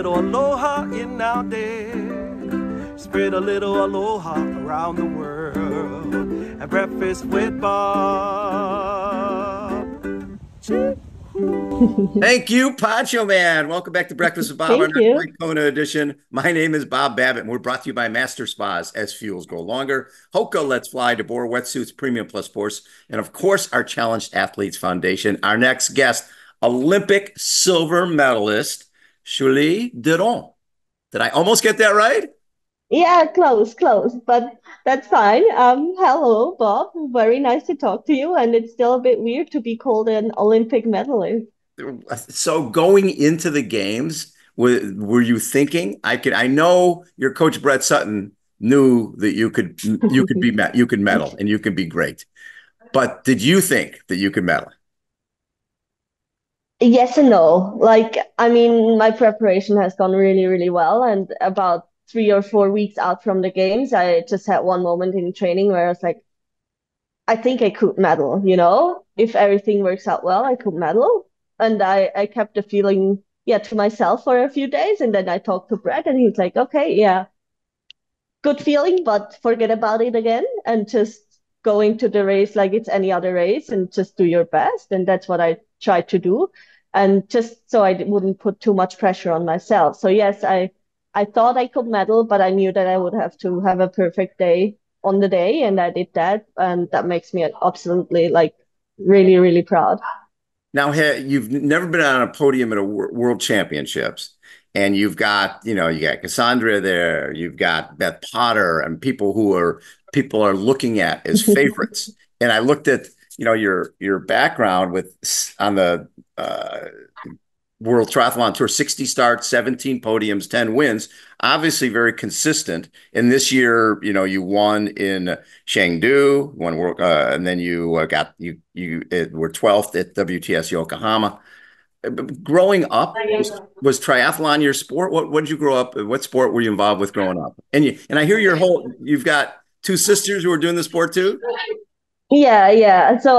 little aloha in our day. Spread a little aloha around the world. At breakfast with Bob. Thank you, Poncho Man. Welcome back to Breakfast with Bob, our Thank Not you. Quite Kona edition. My name is Bob Babbitt, and we're brought to you by Master Spas as fuels go longer. Hoka Let's Fly, DeBoer Wetsuits, Premium Plus Force, and of course, our Challenged Athletes Foundation. Our next guest, Olympic silver medalist, Julie Derron. Did I almost get that right? Yeah, close, but that's fine. Hello, Bob. Very nice to talk to you, and it's still a bit weird to be called an Olympic medalist. So going into the games, were you thinking I know your coach Brett Sutton knew that you could medal and you could be great. But did you think that you could medal? Yes and no. Like, I mean, my preparation has gone really, really well, and about 3 or 4 weeks out from the games, I just had one moment in training where I was like, I think I could medal, you know? If everything works out well, I could medal. And I kept the feeling, yeah, to myself for a few days. And then I talked to Brett and he's like, okay, yeah, good feeling, but forget about it again and just go into the race like it's any other race and just do your best. And that's what I tried to do. And just so I wouldn't put too much pressure on myself. So yes, I thought I could medal, but I knew that I would have to have a perfect day on the day, and I did that. And that makes me absolutely like really, really proud. Now, you've never been on a podium at a World Championships, and you got Cassandra there, you've got Beth Potter, and people are looking at as favorites. And I looked at your background on the World Triathlon Tour, 60 starts, 17 podiums, 10 wins, obviously very consistent. And this year, you won in Chengdu, won world, and then you were 12th at WTS Yokohama. Growing up, was triathlon your sport? What did you grow up? What sport were you involved with growing up? And I hear you've got two sisters who are doing the sport too. Yeah, yeah. So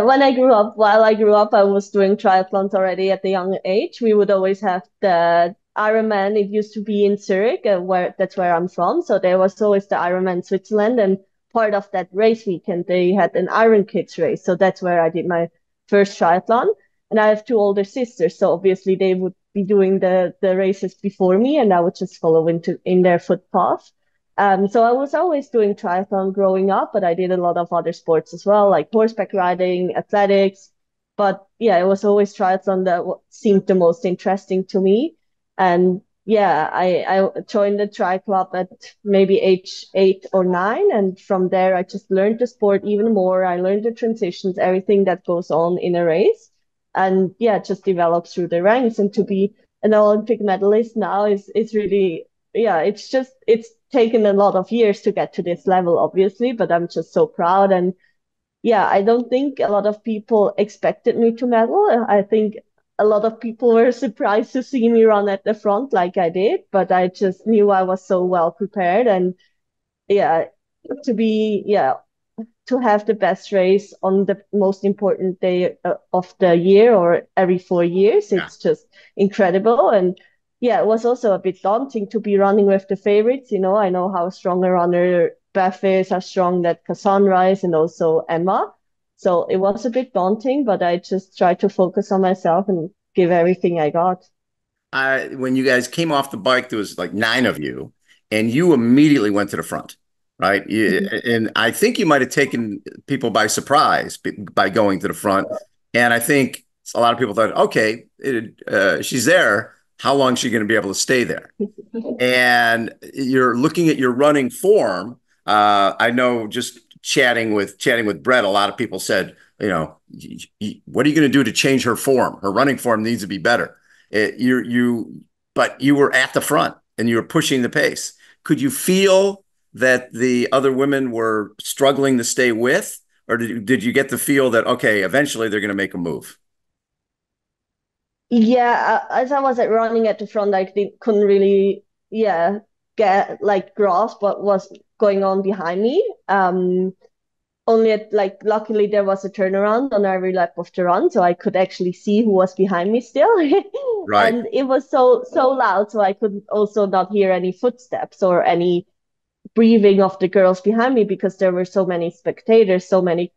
when I grew up, while I grew up, I was doing triathlons already at a young age. We would always have the Ironman. It used to be in Zurich, where I'm from. So there was always the Ironman Switzerland, and part of that race weekend, they had an Iron Kids race. So that's where I did my first triathlon. And I have two older sisters, so obviously they would be doing the races before me, and I would just follow in their footpath. So I was always doing triathlon growing up, but I did a lot of other sports as well, like horseback riding, athletics. But yeah, it was always triathlon that seemed the most interesting to me. And yeah, I joined the tri club at maybe age 8 or 9. And from there, I just learned the sport even more. I learned the transitions, everything that goes on in a race. And yeah, just developed through the ranks. And to be an Olympic medalist now is really, yeah, it's taken a lot of years to get to this level, obviously, but I'm just so proud. And yeah, I don't think a lot of people expected me to medal. I think a lot of people were surprised to see me run at the front like I did, but I just knew I was so well prepared. And yeah, yeah, to have the best race on the most important day of the year or every 4 years. Yeah. It's just incredible. And yeah, it was also a bit daunting to be running with the favorites. I know how strong a runner Beth is, how strong that Cassandra is, and also Emma. So it was a bit daunting, but I just tried to focus on myself and give everything I got. When you guys came off the bike, there was like 9 of you, and you immediately went to the front, right? And I think you might have taken people by surprise by going to the front. And I think a lot of people thought, okay, she's there. How long is she going to be able to stay there? And you're looking at your running form. I know just chatting with Brett, a lot of people said, what are you going to do to change her form? Her running form needs to be better. But you were at the front and you were pushing the pace. Could you feel that the other women were struggling to stay with, or did you get the feel that, okay, eventually they're going to make a move? Yeah, as I was running at the front, couldn't really, yeah, get like grasp what was going on behind me. only at like luckily there was a turnaround on every lap of the run, so I could actually see who was behind me still. Right. And it was so loud, so I could also not hear any footsteps or any breathing of the girls behind me because there were so many spectators, so many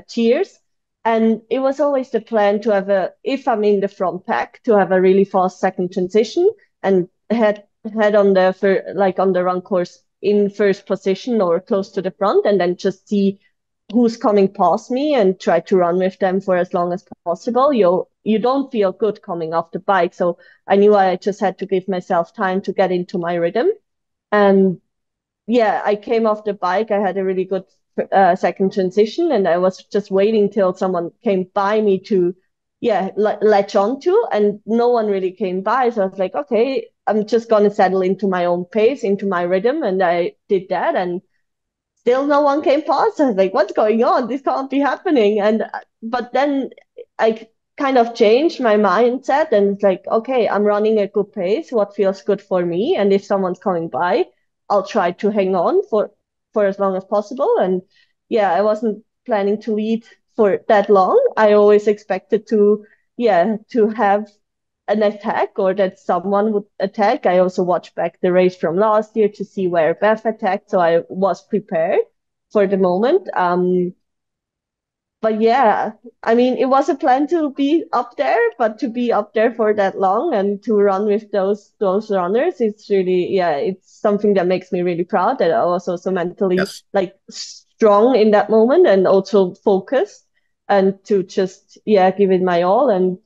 cheers. And it was always the plan to have if I'm in the front pack, to have a really fast second transition and head on on the run course in first position or close to the front, and then just see who's coming past me and try to run with them for as long as possible. You don't feel good coming off the bike, so I knew I just had to give myself time to get into my rhythm. And yeah, I came off the bike. I had a really good second transition, and I was just waiting till someone came by me to, latch onto, and no one really came by. So I was like, okay, I'm just gonna settle into my own pace, into my rhythm, and I did that, and still no one came past. I was like, what's going on? This can't be happening. And but then I kind of changed my mindset and it's like, okay, I'm running a good pace, what feels good for me. And if someone's coming by, I'll try to hang on for as long as possible. And yeah, I wasn't planning to lead for that long. I always expected to have an attack or that someone would attack. I also watched back the race from last year to see where Beth attacked, so I was prepared for the moment. But yeah, I mean, it was a plan to be up there, but to be up there for that long and to run with those runners, it's really, yeah, it's something that makes me really proud that I was also mentally Yes. like strong in that moment and also focused and to just give it my all and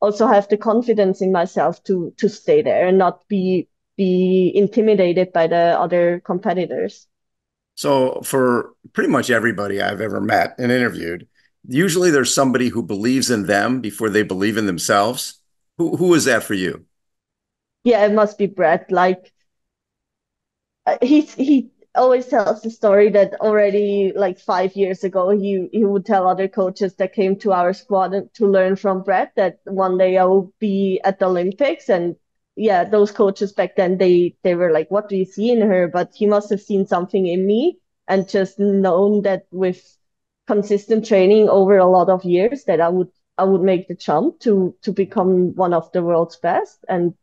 also have the confidence in myself to stay there and not be intimidated by the other competitors. So for pretty much everybody I've ever met and interviewed, usually there's somebody who believes in them before they believe in themselves. Who is that for you? Yeah, it must be Brett. Like he always tells the story that already like 5 years ago he would tell other coaches that came to our squad to learn from Brett that one day I will be at the Olympics. And yeah, those coaches back then they were like, what do you see in her? But he must have seen something in me and just known that with consistent training over a lot of years that I would make the jump to become one of the world's best. And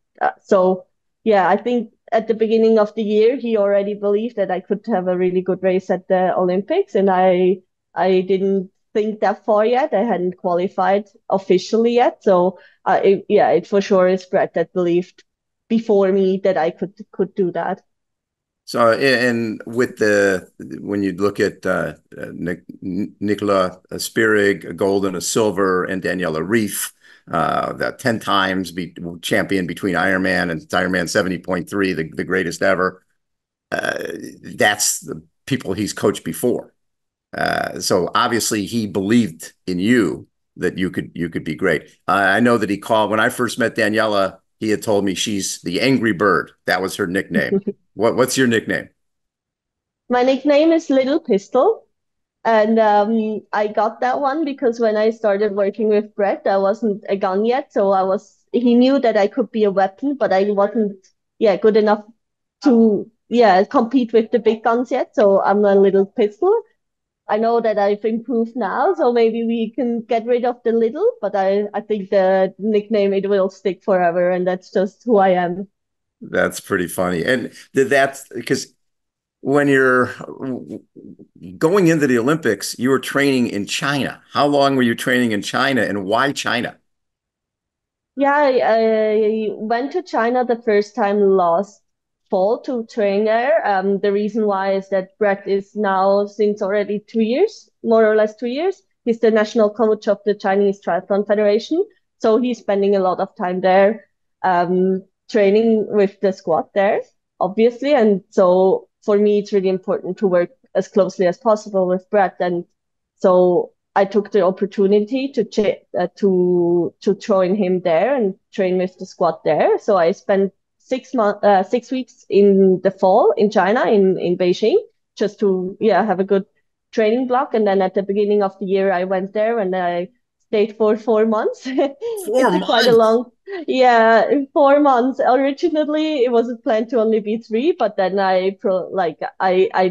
so yeah, I think at the beginning of the year, he already believed that I could have a really good race at the Olympics, and I didn't think that far yet. I hadn't qualified officially yet, so it for sure is Brett that believed before me that I could do that. So, and with when you look at Nicola Spirig, a gold and a silver, and Daniela Reef, that 10 times champion between Ironman and Ironman 70.3, the greatest ever. That's the people he's coached before. So obviously he believed in you that you could be great. I know that he called when I first met Daniela. He had told me she's the angry bird. That was her nickname. What's your nickname? My nickname is Little Pistol. And I got that one because when I started working with Brett, I wasn't a gun yet. So he knew that I could be a weapon, but I wasn't, good enough to, compete with the big guns yet. So I'm a little pistol. I know that I've improved now, so maybe we can get rid of the little, but I think the nickname, it will stick forever. And that's just who I am. That's pretty funny. And did that because when you're going into the Olympics, you were training in China. How long were you training in China and why China? Yeah, I went to China the first time last fall to train there. The reason why is that Brett is now since already 2 years, more or less 2 years. He's the national coach of the Chinese Triathlon Federation. So he's spending a lot of time there, training with the squad there, obviously. And so for me, it's really important to work as closely as possible with Brett. And so I took the opportunity to join him there and train with the squad there. So I spent 6 weeks in the fall in China in Beijing just to have a good training block. And then at the beginning of the year, I went there and I stayed for 4 months. Four It's quite a months. long. Yeah, in 4 months. Originally, it was planned to only be three, but then I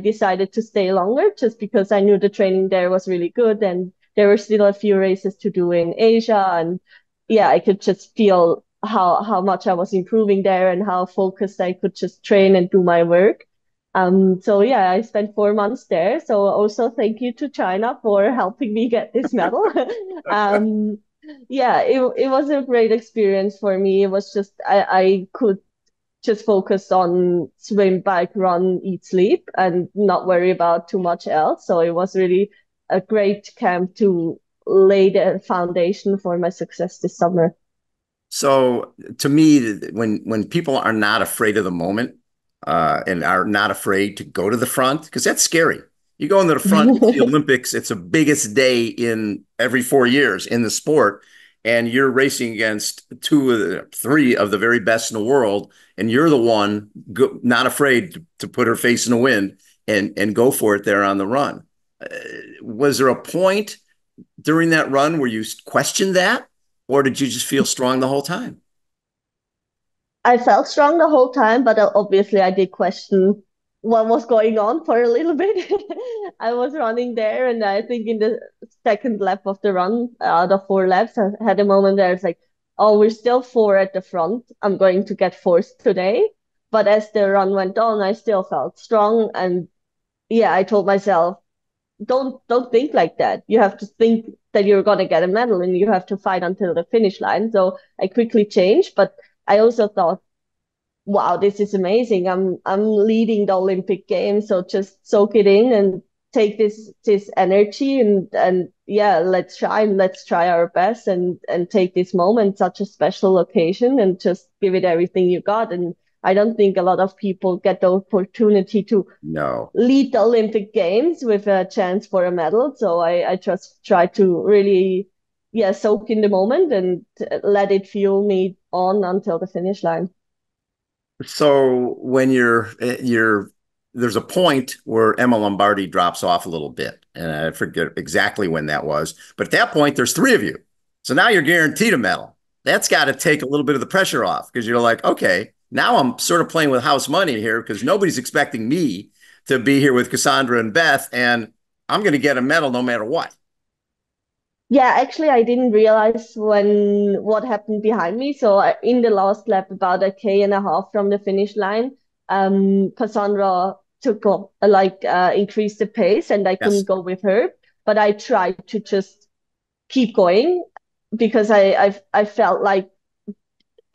decided to stay longer just because I knew the training there was really good, and there were still a few races to do in Asia, and yeah, I could just feel how much I was improving there and how focused I could just train and do my work. So yeah, I spent 4 months there. So also thank you to China for helping me get this medal. Um, yeah, it was a great experience for me. It was just I could just focus on swim, bike, run, eat, sleep, and not worry about too much else. So it was really a great camp to lay the foundation for my success this summer. So to me, when people are not afraid of the moment, and are not afraid to go to the front, because that's scary. You go into the front, it's the Olympics, it's the biggest day in every 4 years in the sport, and you're racing against three of the very best in the world, and you're the one not afraid to put her face in the wind and go for it there on the run. Uh, was there a point during that run where you questioned that, or did you just feel strong the whole time? I felt strong the whole time, but obviously I did question what was going on for a little bit. I was running there, and I think in the second lap of the run, out of 4 laps, I had a moment there. It's like, oh, we're still four at the front. I'm going to get fourth today. But as the run went on, I still felt strong, and yeah, I told myself, don't think like that. You have to think that you're gonna get a medal, and you have to fight until the finish line. So I quickly changed, but I also thought, wow, this is amazing. I'm leading the Olympic Games, so just soak it in and take this energy, and yeah, let's try our best, and take this moment, such a special occasion, and just give it everything you got. And I don't think a lot of people get the opportunity to No. lead the Olympic Games with a chance for a medal. So I just try to really, yeah, soak in the moment and let it fuel me on until the finish line. So when you're there's a point where Emma Lombardi drops off a little bit, and I forget exactly when that was, but at that point there's three of you. So now you're guaranteed a medal. That's got to take a little bit of the pressure off because you're like, okay, now I'm sort of playing with house money here because nobody's expecting me to be here with Cassandra and Beth, and I'm going to get a medal no matter what. Yeah, actually, I didn't realize when what happened behind me. So in the last lap, about a K and a half from the finish line, Cassandra took off, increased the pace, and I couldn't Yes, go with her. But I tried to just keep going because I felt like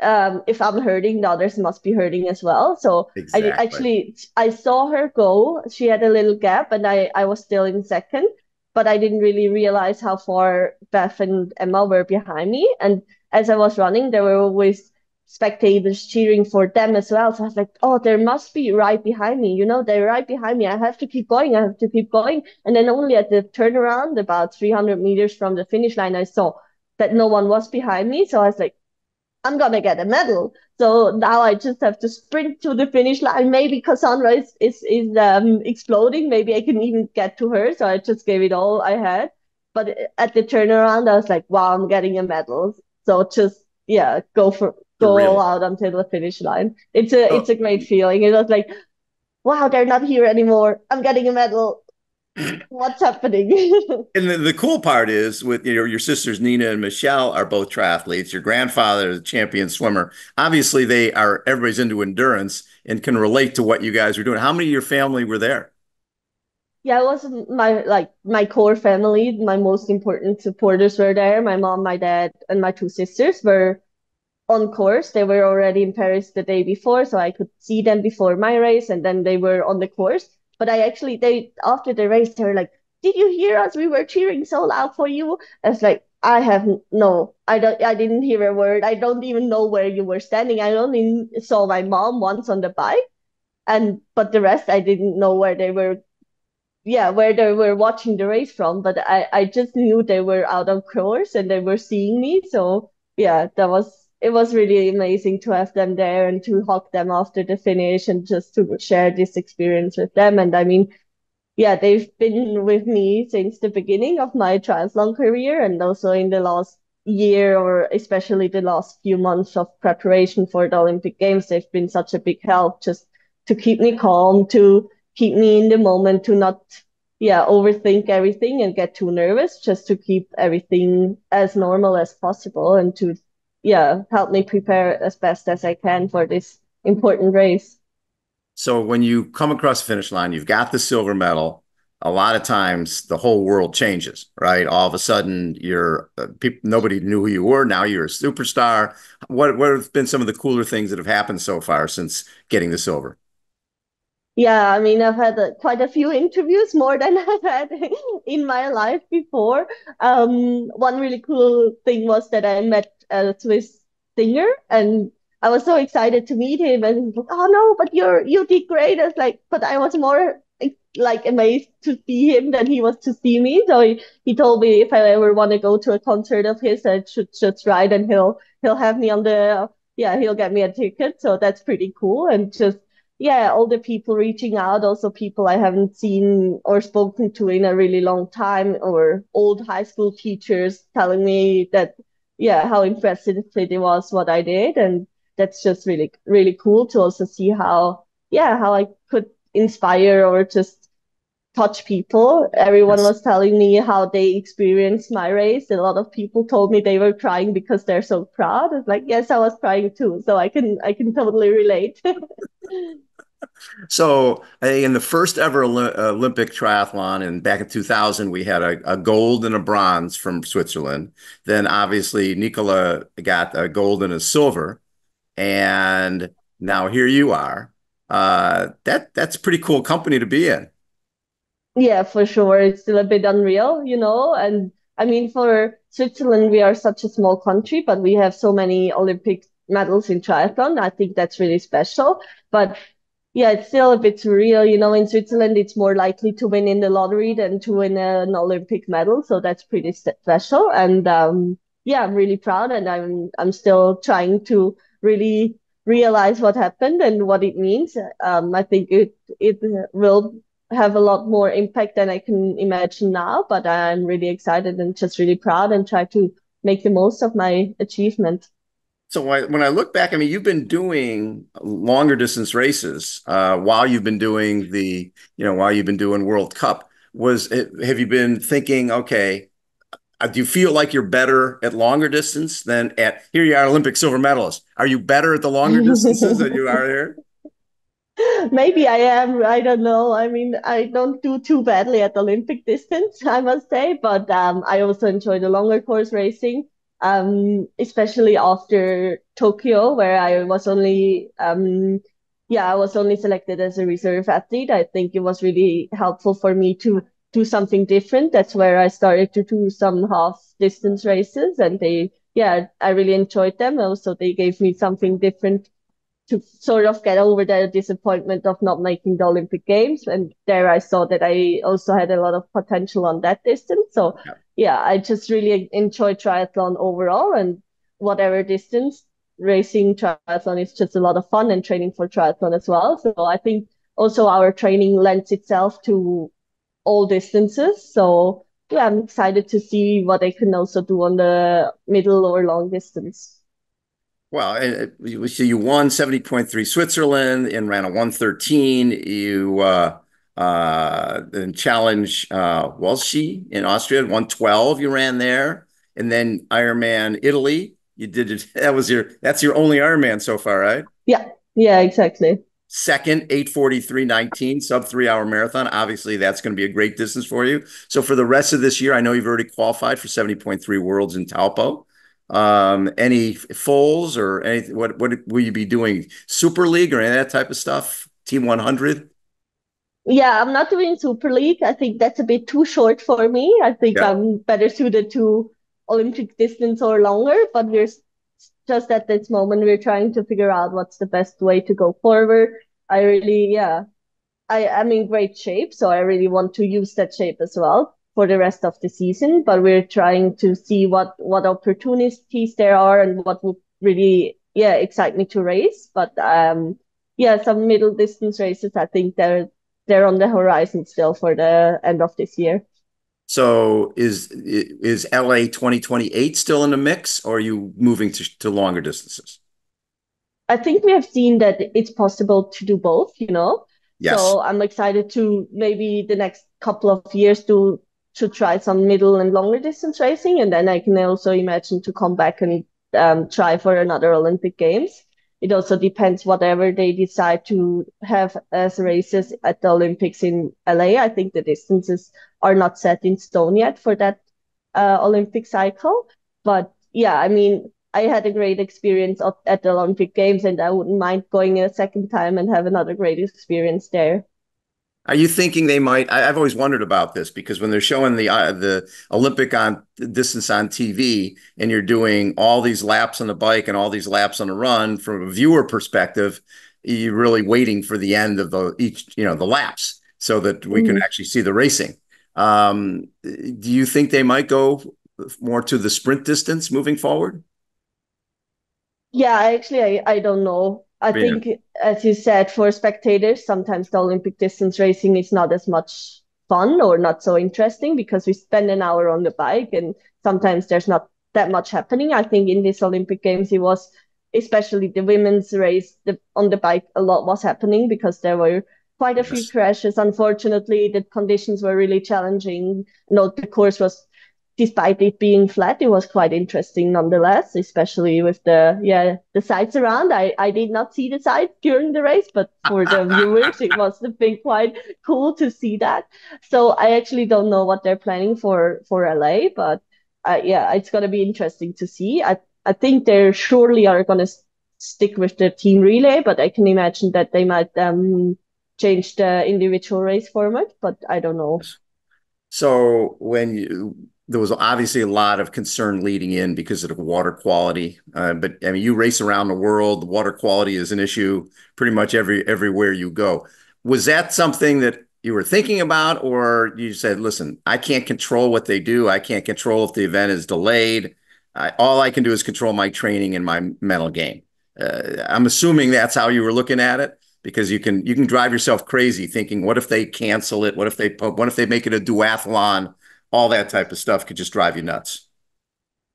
if I'm hurting, the others must be hurting as well. So exactly. I saw her go. She had a little gap, and I was still in second, but I didn't really realize how far Beth and Emma were behind me. And as I was running, there were always spectators cheering for them as well. So I was like, oh, there must be right behind me. You know, they're right behind me. I have to keep going. I have to keep going. And then only at the turnaround, about 300 meters from the finish line, I saw that no one was behind me. So I was like, I'm gonna get a medal. So now I just have to sprint to the finish line. Maybe Cassandra is exploding. Maybe I can even get to her. So I just gave it all I had. But at the turnaround, I was like, wow, I'm getting a medal. So just yeah, go all Surreal. out until the finish line. It's So a great feeling. It was like, wow, they're not here anymore. I'm getting a medal. What's happening? And the cool part is with your sisters Nina and Michelle are both triathletes. Your grandfather is a champion swimmer. Obviously, everybody's into endurance and can relate to what you guys are doing. How many of your family were there? Yeah, it was my core family. My most important supporters were there. My mom, my dad, and my two sisters were on course. They were already in Paris the day before, so I could see them before my race, and then they were on the course. But they after the race, they were like, "Did you hear us? We were cheering so loud for you." I was like, no, I didn't hear a word. I don't even know where you were standing. I only saw my mom once on the bike, and but the rest I didn't know where they were, yeah, where they were watching the race from, but I just knew they were out of course and they were seeing me. So yeah, it was really amazing to have them there and to hug them after the finish and just to share this experience with them. And I mean, yeah, they've been with me since the beginning of my triathlon career and also in the last year, or especially the last few months of preparation for the Olympic Games, they've been such a big help just to keep me calm, to keep me in the moment, to not, yeah, overthink everything and get too nervous, just to keep everything as normal as possible and to, yeah, help me prepare as best as I can for this important race. So when you come across the finish line, you've got the silver medal. A lot of times the whole world changes, right? All of a sudden you're nobody knew who you were. Now you're a superstar. What have been some of the cooler things that have happened so far since getting the silver? Yeah, I mean, I've had quite a few interviews, more than I've had in my life before. One really cool thing was that I met a Swiss singer, and I was so excited to meet him. And he's like, "Oh no, but you did great." I was like, but I was more like amazed to see him than he was to see me. So he told me if I ever want to go to a concert of his, I should just write, and he'll have me on the yeah, he'll get me a ticket. So that's pretty cool, and just yeah, all the people reaching out, also people I haven't seen or spoken to in a really long time, or old high school teachers telling me that, yeah, how impressive it was what I did. And that's just really, really cool to also see how, yeah, how I could inspire or just touch people. Everyone Yes. was telling me how they experienced my race. A lot of people told me they were crying because they're so proud. It's like, yes, I was crying too. So I can totally relate. So in the first ever Olympic triathlon, and back in 2000, we had a gold and a bronze from Switzerland. Then obviously Nicola got a gold and a silver, and now here you are. That's pretty cool company to be in. Yeah, for sure. It's still a bit unreal, you know. And I mean, for Switzerland, we are such a small country, but we have so many Olympic medals in triathlon. I think that's really special. But yeah, it's still a bit surreal. You know, in Switzerland, it's more likely to win in the lottery than to win an Olympic medal. So that's pretty special. And yeah, I'm really proud, and I'm still trying to really realize what happened and what it means. I think it will have a lot more impact than I can imagine now, but I'm really excited and just really proud and try to make the most of my achievement. So when I look back, I mean, you've been doing longer distance races while you've been doing while you've been doing World Cup. Have you been thinking, okay, do you feel like you're better at longer distance than here you are, Olympic silver medalist? Are you better at the longer distances than you are here? Maybe I am. I don't know. I mean, I don't do too badly at Olympic distance, I must say, but I also enjoy the longer course racing, especially after Tokyo, where I was only selected as a reserve athlete. I think it was really helpful for me to do something different. That's where I started to do some half distance races, and I really enjoyed them. Also, they gave me something different to sort of get over the disappointment of not making the Olympic Games. And there I saw that I also had a lot of potential on that distance. So Yeah. yeah, I just really enjoy triathlon overall, and whatever distance racing triathlon is just a lot of fun, and training for triathlon as well. So I think also our training lends itself to all distances. So yeah, I'm excited to see what I can also do on the middle or long distance. Well, so you won 70.3 Switzerland and ran a 113. You then challenge Walschi in Austria, 112 you ran there. And then Ironman Italy. You did it. That's your only Ironman so far, right? Yeah, yeah, exactly. Second, 8:43:19, sub 3 hour marathon. Obviously, that's going to be a great distance for you. So for the rest of this year, I know you've already qualified for 70.3 Worlds in Taupo. Any foals or anything? What will you be doing? Super League or any of that type of stuff? Team 100? Yeah, I'm not doing Super League. I think that's a bit too short for me. I think Yeah. I'm better suited to Olympic distance or longer, but just at this moment, we're trying to figure out what's the best way to go forward. I really, yeah, I am in great shape, so I really want to use that shape as well for the rest of the season. But we're trying to see what opportunities there are and what would really, yeah, excite me to race. But yeah, some middle distance races, I think they're on the horizon still for the end of this year. So is LA 2028 still in the mix, or are you moving to longer distances? I think we have seen that it's possible to do both, you know. Yes. So I'm excited to maybe the next couple of years to try some middle and longer distance racing, and then I can also imagine to come back and try for another Olympic Games. It also depends whatever they decide to have as races at the Olympics in LA. I think the distances are not set in stone yet for that Olympic cycle, but yeah, I mean, I had a great experience at the Olympic Games, and I wouldn't mind going a second time and have another great experience there. Are you thinking they might? I've always wondered about this because when they're showing the Olympic on distance on TV, and you're doing all these laps on the bike and all these laps on the run, from a viewer perspective, you're really waiting for the end of the laps so that we can Mhm. actually see the racing. Do you think they might go more to the sprint distance moving forward? Yeah, I don't know. I Yeah. think, as you said, for spectators, sometimes the Olympic distance racing is not as much fun or not so interesting because we spend an hour on the bike and sometimes there's not that much happening. I think in this Olympic Games, it was especially the women's race on the bike, a lot was happening because there were quite a few Yes. crashes. Unfortunately, the conditions were really challenging. No, the course was despite it being flat, it was quite interesting nonetheless, especially with the sights around. I did not see the sights during the race, but for the viewers, it must have been quite cool to see that. So I actually don't know what they're planning for LA, but yeah, it's gonna be interesting to see. I think they surely are gonna stick with the team relay, but I can imagine that they might change the individual race format, but I don't know. So there was obviously a lot of concern leading in because of the water quality. But I mean, you race around the world, the water quality is an issue pretty much everywhere you go. Was that something that you were thinking about, or you said, "Listen, I can't control what they do. I can't control if the event is delayed. All I can do is control my training and my mental game." I'm assuming that's how you were looking at it because you can drive yourself crazy thinking, what if they cancel it? What if they make it a duathlon? All that type of stuff could just drive you nuts.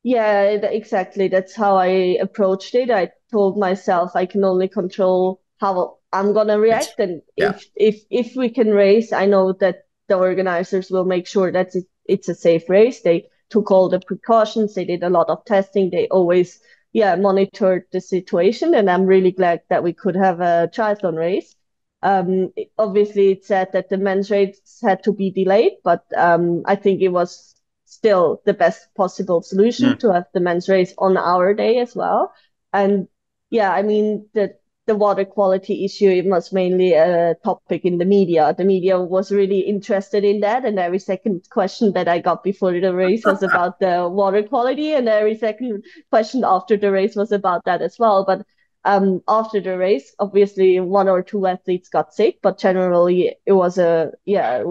Yeah, exactly. That's how I approached it. I told myself I can only control how I'm gonna It's react, and yeah, if we can race, I know that the organizers will make sure that it's a safe race. They took all the precautions. They did a lot of testing. They always, yeah, monitored the situation, and I'm really glad that we could have a triathlon race. Obviously, it said that the men's race had to be delayed, but I think it was still the best possible solution mm, to have the men's race on our day as well. And yeah, I mean the water quality issue, it was mainly a topic in the media. The media was really interested in that, and every second question that I got before the race was about the water quality, and every second question after the race was about that as well. But after the race, obviously one or two athletes got sick, but generally it was a yeah,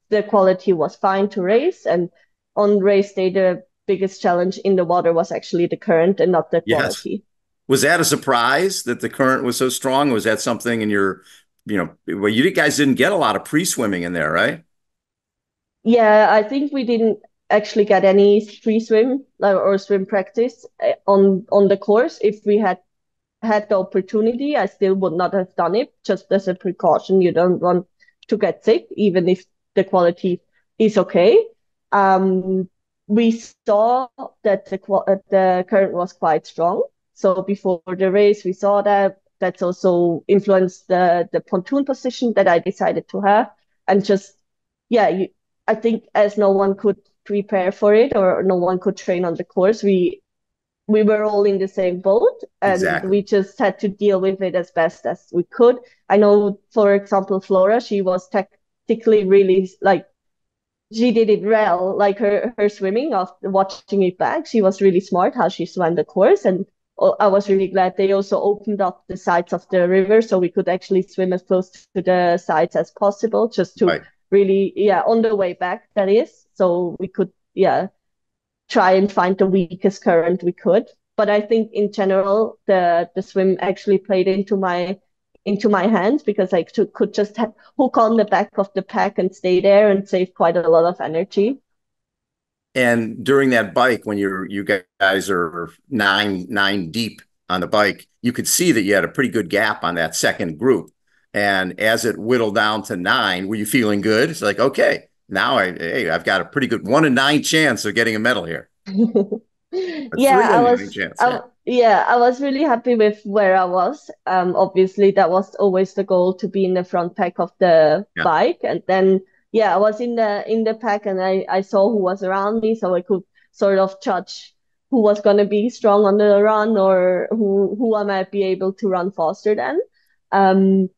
the quality was fine to race. And on race day, the biggest challenge in the water was actually the current and not the yes. quality. Was that a surprise that the current was so strong? Was that something in well, you guys didn't get a lot of pre-swimming in there, right? Yeah, I think we didn't actually get any free swim or swim practice on the course. If we had the opportunity, I still would not have done it just as a precaution. You don't want to get sick, even if the quality is okay. Um, we saw that the current was quite strong. So before the race, we saw that. That's also influenced the pontoon position that I decided to have. And just, yeah, I think as no one could prepare for it or no one could train on the course, we were all in the same boat and Exactly. we just had to deal with it as best as we could. I know, for example, Flora, she was tactically really like she did it well, like her swimming after watching it back. She was really smart how she swam the course. And I was really glad they also opened up the sides of the river so we could actually swim as close to the sides as possible, just to Right. really, yeah, on the way back, that is. So we could, yeah, try and find the weakest current we could. But I think in general, the swim actually played into my hands because I could just hook on the back of the pack and stay there and save quite a lot of energy. And during that bike, when you guys are nine deep on the bike, you could see that you had a pretty good gap on that second group. And as it whittled down to nine, were you feeling good? It's like, okay, now I've got a pretty good 1 in 9 chance of getting a medal here. A Yeah, three in nine chance. Yeah. yeah, I was really happy with where I was. Obviously that was always the goal to be in the front pack of the Yeah. bike. And then yeah, I was in the pack and I saw who was around me so I could sort of judge who was gonna be strong on the run or who I might be able to run faster than. Um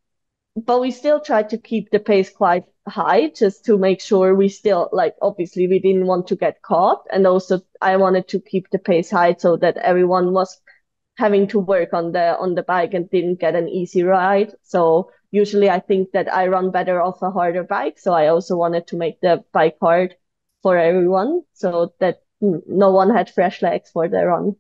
but we still tried to keep the pace quite high just to make sure we still like obviously we didn't want to get caught and also I wanted to keep the pace high so that everyone was having to work on the bike and didn't get an easy ride. So usually I think that I run better off a harder bike, so I also wanted to make the bike hard for everyone so that no one had fresh legs for the run.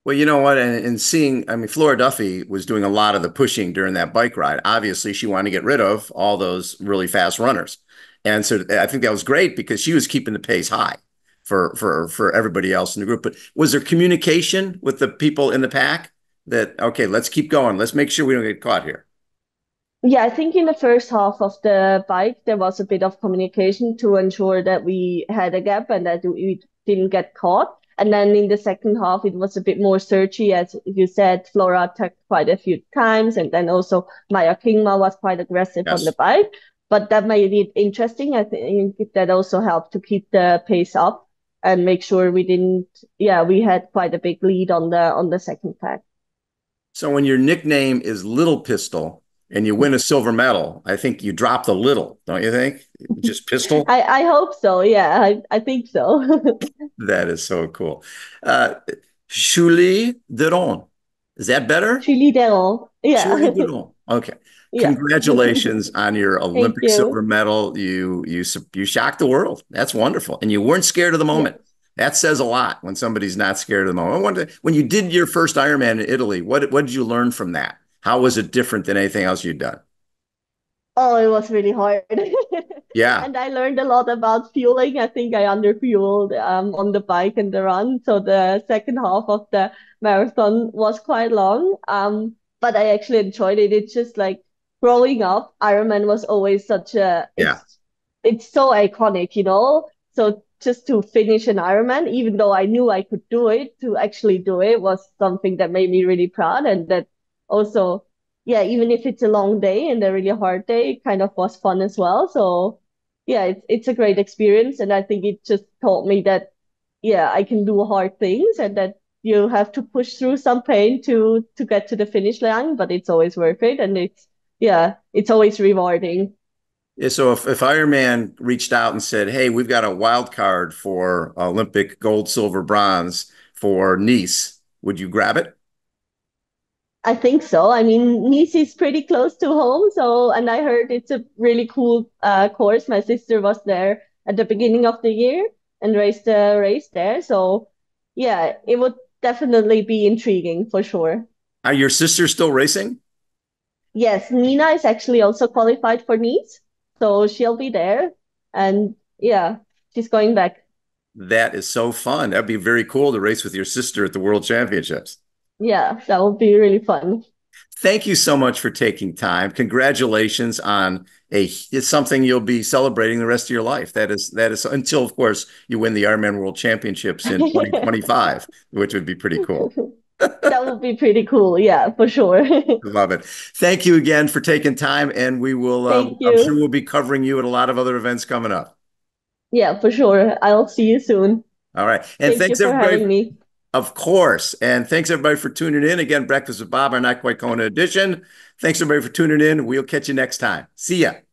Well, you know what? And seeing, I mean, Flora Duffy was doing a lot of the pushing during that bike ride. Obviously, she wanted to get rid of all those really fast runners. And so I think that was great because she was keeping the pace high for everybody else in the group. But was there communication with the people in the pack that, okay, let's keep going. Let's make sure we don't get caught here. Yeah, I think in the first half of the bike, there was a bit of communication to ensure that we had a gap and that we didn't get caught. And then in the second half, it was a bit more searchy. As you said, Flora attacked quite a few times. And then also Maya Kingma was quite aggressive on the Yes. bike. But that made it interesting. I think that also helped to keep the pace up and make sure we didn't, yeah, we had quite a big lead on the second pack. So when your nickname is Little Pistol and you win a silver medal, I think you drop the little, don't you think? Just pistol? I hope so. Yeah, I think so. That is so cool. Uh, Julie Deron. Is that better? Chili Derron. Julie Yeah. Deron. Okay. Yeah. Congratulations on your Thank Olympic silver you. medal. You shocked the world. That's wonderful. And you weren't scared of the Yeah. moment. That says a lot when somebody's not scared of the moment. I wonder, when you did your first Ironman in Italy, what did you learn from that? How was it different than anything else you'd done? Oh, it was really hard. Yeah. And I learned a lot about fueling. I think I underfueled on the bike and the run. So the second half of the marathon was quite long. But I actually enjoyed it. It's just like growing up, Ironman was always such a Yeah. it's so iconic, you know? So just to finish an Ironman, even though I knew I could do it, to actually do it was something that made me really proud and that also yeah, even if it's a long day and a really hard day, it kind of was fun as well. So yeah, it's a great experience, and I think it just taught me that yeah, I can do hard things, and that you have to push through some pain to get to the finish line, but it's always worth it, and it's yeah, it's always rewarding. Yeah, so if Iron Man reached out and said, "Hey, we've got a wild card for Olympic gold, silver, bronze for Nice," would you grab it? I think so. I mean, Nice is pretty close to home, so and I heard it's a really cool course. My sister was there at the beginning of the year and raced a race there, so yeah, it would definitely be intriguing for sure. Are your sisters still racing? Yes, Nina is actually also qualified for Nice, so she'll be there, and yeah, she's going back. That is so fun. That'd be very cool to race with your sister at the World Championships. Yeah, that would be really fun. Thank you so much for taking time. Congratulations on it's something you'll be celebrating the rest of your life. That is until, of course, you win the Ironman World Championships in 2025, which would be pretty cool. That would be pretty cool. Yeah, for sure. Love it. Thank you again for taking time, and we will. Thank I'm sure you. we'll be covering you at a lot of other events coming up. Yeah, for sure. I'll see you soon. All right, and Thank you thanks for everybody. having me. Of course. And thanks everybody for tuning in. Again, Breakfast with Bob, our Not Quite Kona edition. Thanks everybody for tuning in. We'll catch you next time. See ya.